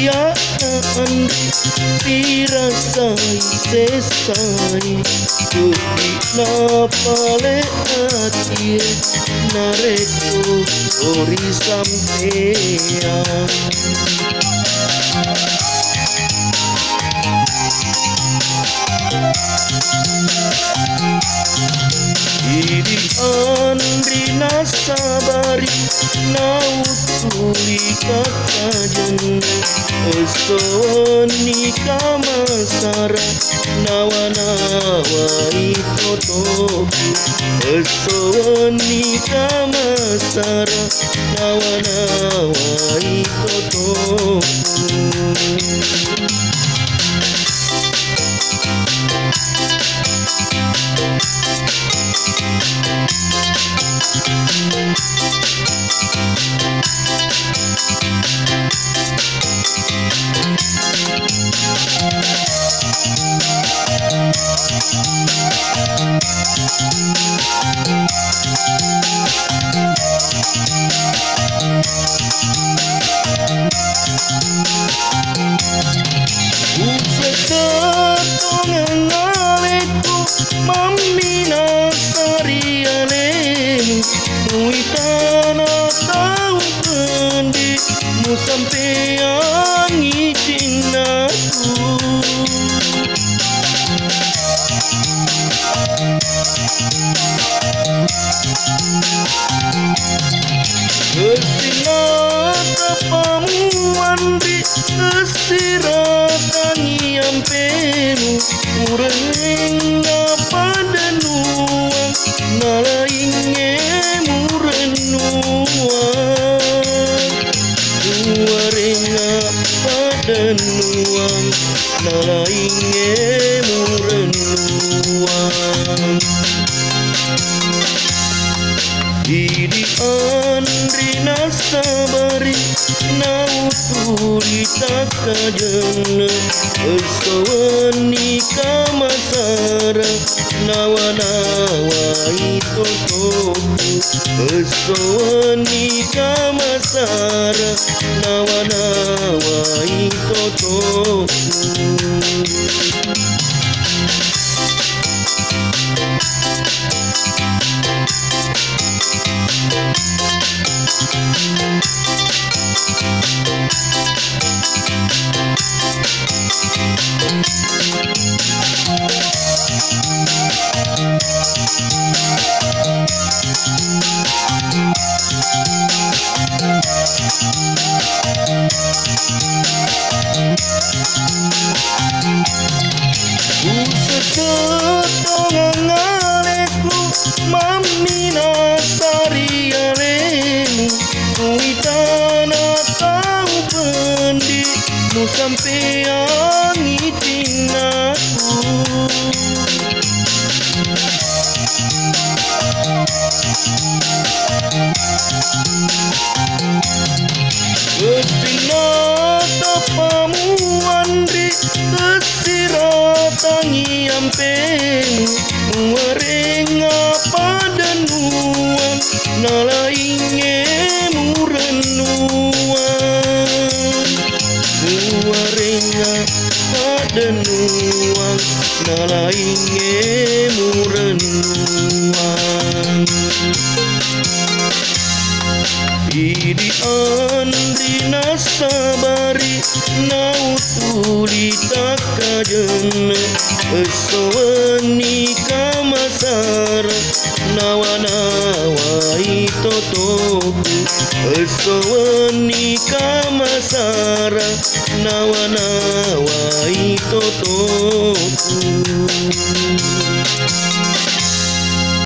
kebahagiaan dirasai sesai Tuki napale hati nareko ori sampean Idi andri nasabari nautuli kakajan Esoni kamasara nawa-nawa itotoku Esoni kamasara nawa-nawa itotoku Usakatongan aleku mamina sarialemu Muitana tahu kendi mu sampean ngicin aku Kesinata pamuandi kesiratan yampemu Murenga pada nuang nalainge murenuang Murenga pada nuang nalainge murenuang Idi andri nasabari nautuli takajana Esoni kamasara nawa-nawa itotoku Esoni kamasara nawa-nawa itotoku Usakatongan aleku mamina sarialemu Muitana tahu pendi mu sampean ngicin aku Kesinata pamuandi kesiratan yampemu Murenga pada nuang nalainge murenuang Murenga pada nuang nalainge murenuang Idi andri nasabari nautuli takajana Esoni kamasara nawa-nawa itotoku Esoni kamasara nawa-nawa itotoku